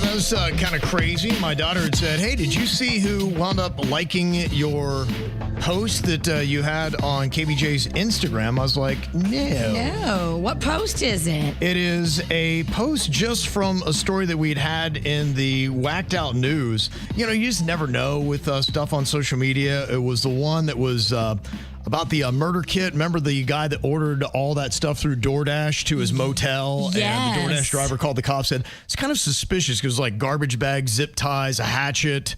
that was kind of crazy. My daughter had said, hey, did you see who wound up liking your post that you had on KBJ's Instagram? I was like, no. No. What post is it? It is a post just from a story that we'd had in the Whacked Out News. You know, you just never know with stuff on social media. It was the one that was about the murder kit. Remember the guy that ordered all that stuff through DoorDash to his motel? Yes. And the DoorDash driver called the cops, said it's kind of suspicious because like garbage bags, zip ties, a hatchet,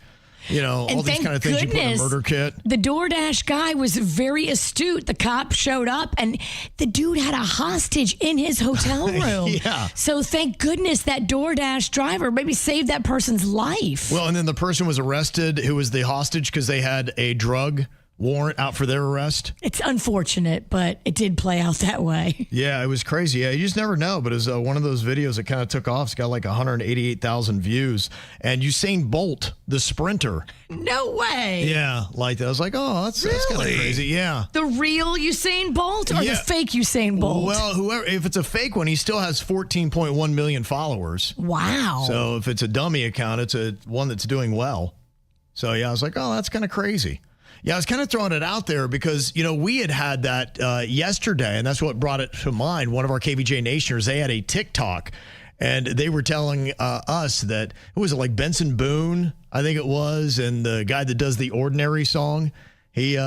you know, all these kind of things you put in a murder kit. The DoorDash guy was very astute. The cop showed up and the dude had a hostage in his hotel room. Yeah. So thank goodness that DoorDash driver maybe saved that person's life. Well, and then the person was arrested who was the hostage because they had a drug warrant out for their arrest. It's unfortunate, but it did play out that way. Yeah, it was crazy. Yeah, you just never know. But it was one of those videos that kind of took off. It's got like 188,000 views. And Usain Bolt, the sprinter. No way. Yeah, like that. I was like, oh, that's kind of crazy. Yeah. The real Usain Bolt or the fake Usain Bolt? Well, whoever, if it's a fake one, he still has 14.1 million followers. Wow. So if it's a dummy account, it's a one that's doing well. So yeah, I was like, oh, that's kind of crazy. Yeah, I was kind of throwing it out there because, you know, we had that yesterday, and that's what brought it to mind. One of our KVJ Nationers, they had a TikTok, and they were telling us that, who was it, like Benson Boone, I think it was, and the guy that does the Ordinary song, he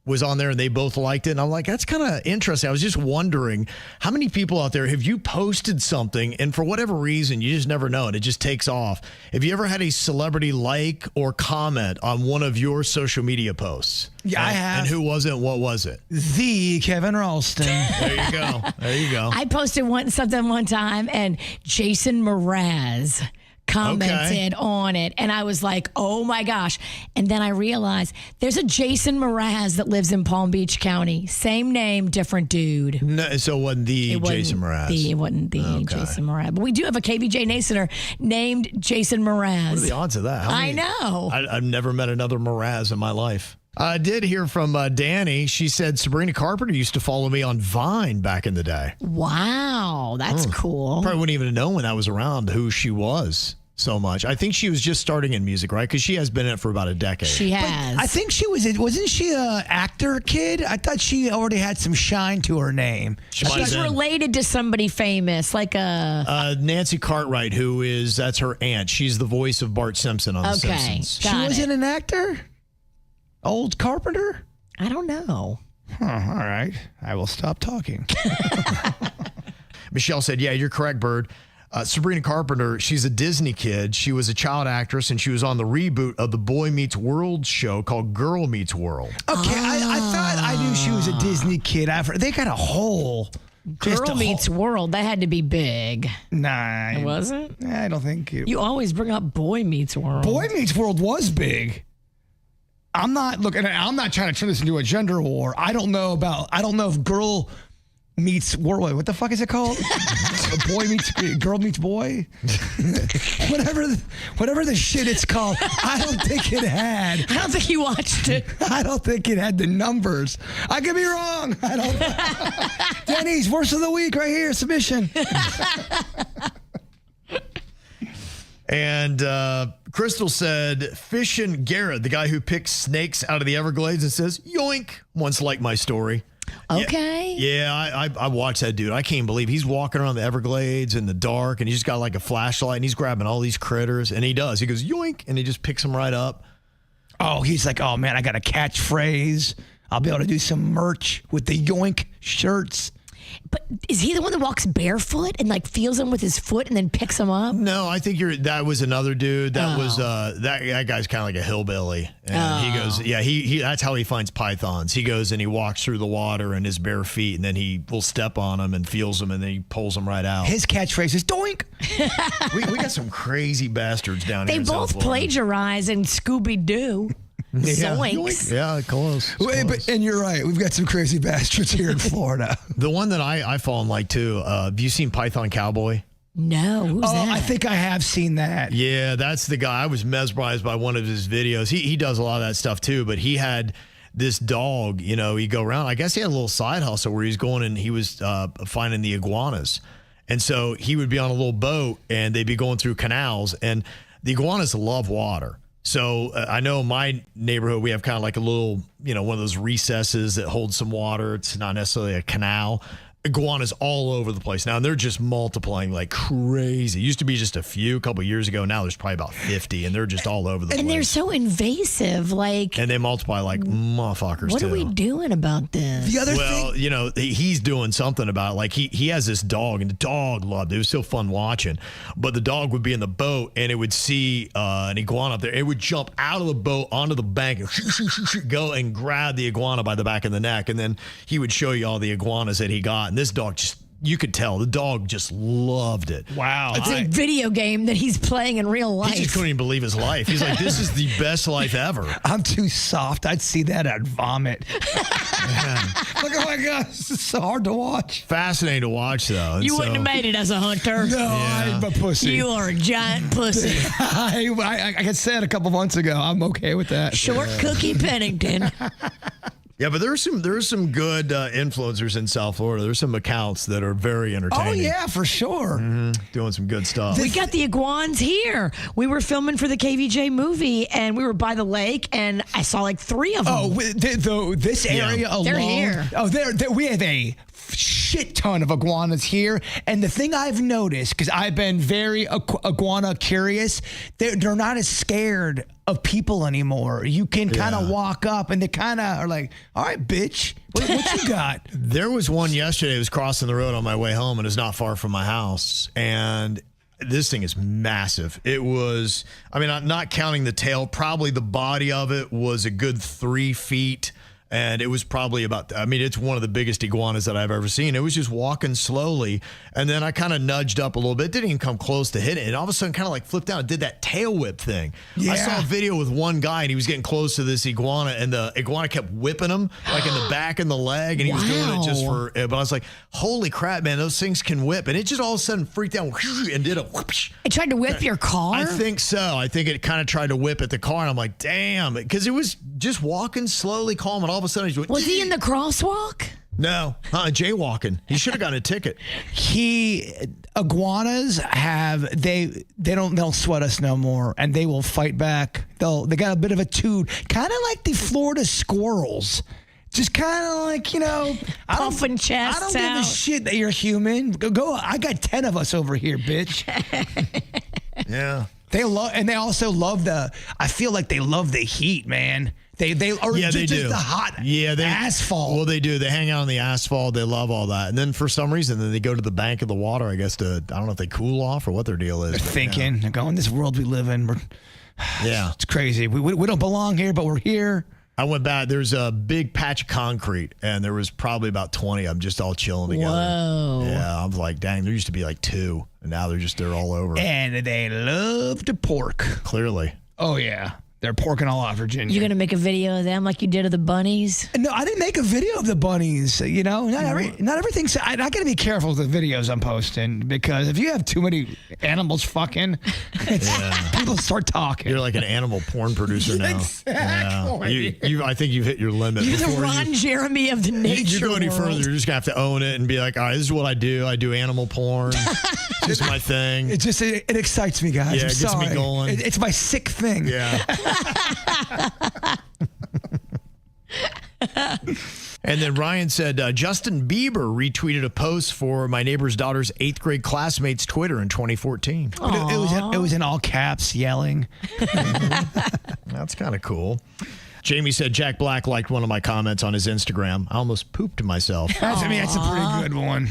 was on there, and they both liked it. And I'm like, that's kind of interesting. I was just wondering, how many people out there, have you posted something, and for whatever reason, you just never know, and it just takes off. Have you ever had a celebrity like or comment on one of your social media posts? Yeah, I have. And who was it, and what was it? The Kevin Ralston. There you go. There you go. I posted something one time, and Jason Mraz commented on it, and I was like, oh my gosh. And then I realized there's a Jason Mraz that lives in Palm Beach County. Same name, different dude. No, so it wasn't Jason Mraz. It wasn't the Jason Mraz. But we do have a KBJ Nationer named Jason Mraz. What are the odds of that? I know. I've never met another Mraz in my life. I did hear from Danny. She said Sabrina Carpenter used to follow me on Vine back in the day. Wow, that's cool. Probably wouldn't even know when I was around who she was so much. I think she was just starting in music, right? Because she has been in it for about a decade. She has. I think wasn't she a actor kid? I thought she already had some shine to her name. She's related to somebody famous, like a Nancy Cartwright, that's her aunt. She's the voice of Bart Simpson on The Simpsons. She wasn't an actor? Old Carpenter? I don't know. Huh, all right. I will stop talking. Michelle said, yeah, you're correct, Bird. Sabrina Carpenter, she's a Disney kid. She was a child actress, and she was on the reboot of the Boy Meets World show called Girl Meets World. Okay, I thought I knew she was a Disney kid. They got a whole... Girl Meets World. That had to be big. Nah. It wasn't? I don't think it... You always bring up Boy Meets World. Boy Meets World was big. I'm not trying to turn this into a gender war. I don't know if Girl Meets World. What the fuck is it called? Boy meets Girl Meets Boy. whatever the shit it's called. I don't think it had. I don't think you watched it. I don't think it had the numbers. I could be wrong. I don't. Denny's worst of the week right here. Submission. And Crystal said, Fishin' Garrett, the guy who picks snakes out of the Everglades and says, yoink, once liked my story. Okay. Yeah, I watched that dude. I can't believe he's walking around the Everglades in the dark, and he's just got like a flashlight, and he's grabbing all these critters, and he does. He goes, yoink, and he just picks them right up. Oh, he's like, oh, man, I got a catchphrase. I'll be able to do some merch with the yoink shirts. But is he the one that walks barefoot and like feels them with his foot and then picks them up? No, I think that was another dude. That was that guy's kind of like a hillbilly. And he goes, yeah, he that's how he finds pythons. He goes and he walks through the water in his bare feet, and then he will step on them and feels them, and then he pulls them right out. His catchphrase is doink. we got some crazy bastards down here. They both plagiarize in Scooby-Doo. Zoinks. Yeah, close. And you're right. We've got some crazy bastards here in Florida. The one that I fall in like too. Have you seen Python Cowboy? No. Who's that? I think I have seen that. Yeah, that's the guy. I was mesmerized by one of his videos. He does a lot of that stuff too, but he had this dog, you know, he'd go around. I guess he had a little side hustle where he's going and he was finding the iguanas. And so he would be on a little boat and they'd be going through canals, and the iguanas love water. So I know in my neighborhood, we have kind of like a little, one of those recesses that holds some water. It's not necessarily a canal. Iguanas all over the place now, and they're just multiplying like crazy. It used to be just a few a couple of years ago. Now there's probably about 50, and they're just all over the place. And they're so invasive, and they multiply like motherfuckers. What too. are we doing about this? The other thing, he's doing something about it. Like he has this dog, and the dog loved it. It was so fun watching. But the dog would be in the boat, and it would see an iguana up there. It would jump out of the boat onto the bank and go and grab the iguana by the back of the neck, and then he would show you all the iguanas that he got. And this dog you could tell the dog just loved it. Wow. It's a video game that he's playing in real life. He just couldn't even believe his life. He's like, this is the best life ever. I'm too soft. I'd see that, I'd vomit. Look, oh my God, this is so hard to watch. Fascinating to watch, though. You wouldn't have made it as a hunter. No, I'm a pussy. You are a giant pussy. I said a couple months ago, I'm okay with that. Short Cookie Pennington. Yeah, but there are some good influencers in South Florida. There's some accounts that are very entertaining. Oh, yeah, for sure. Doing some good stuff. We got the iguanas here. We were filming for the KVJ movie, and we were by the lake, and I saw like 3 of them. Oh, this area alone. They're here. Oh, we have a shit ton of iguanas here. And the thing I've noticed, because I've been very iguana curious, they're not as scared of people anymore. You can kind of walk up and they kind of are like, all right, bitch, what you got? There was one yesterday. It was crossing the road on my way home, and it's not far from my house. And this thing is massive. It was, not counting the tail, probably the body of it was a good 3 feet. And it was probably it's one of the biggest iguanas that I've ever seen. It was just walking slowly. And then I kind of nudged up a little bit. Didn't even come close to hit it. And all of a sudden kind of like flipped down and did that tail whip thing. Yeah. I saw a video with one guy, and he was getting close to this iguana, and the iguana kept whipping him like in the back and the leg. And he was doing it just for, but I was like, holy crap, man, those things can whip. And it just all of a sudden freaked out and did a whoosh. It tried to whip your car? I think so. I think it kind of tried to whip at the car. And I'm like, damn, because it was just walking slowly, calm, and all of a sudden he's going, was he in the crosswalk? No, jaywalking. He should have gotten a ticket. Iguanas they don't sweat us no more, and they will fight back. They got a bit of a toot, kind of like the Florida squirrels. Just kind of like, puffing chest. I don't give a shit that you're human. Go. I got 10 of us over here, bitch. Yeah. They also love I feel like they love the heat, man. They do. The hot asphalt. Well, they do. They hang out on the asphalt. They love all that. And then for some reason, then they go to the bank of the water, I guess, I don't know if they cool off or what their deal is. They're thinking, they're going, this world we live in, it's crazy. We don't belong here, but we're here. I went back. There's a big patch of concrete, and there was probably about 20 of them just all chilling together. Whoa. Yeah, I was like, dang, there used to be like 2, and now they're all over. And they love to pork. Clearly. Oh, yeah. They're porking all out Virginia. You're going to make a video of them like you did of the bunnies? No, I didn't make a video of the bunnies. Not everything's. I got to be careful with the videos I'm posting, because if you have too many animals fucking, people start talking. You're like an animal porn producer now. Exactly. Yeah. I think you've hit your limit. You're the Ron Jeremy of the nature You go any world. further, you're just going to have to own it and be like, all right, this is what I do. I do animal porn. It's my thing. It excites me, guys. Yeah, I'm it gets me going. It's my sick thing. Yeah. And then Ryan said, Justin Bieber retweeted a post for my neighbor's daughter's 8th grade classmate's Twitter in 2014. It was in all caps, yelling. That's kind of cool. Jamie said Jack Black liked one of my comments on his Instagram. I almost pooped myself. That's a pretty good one.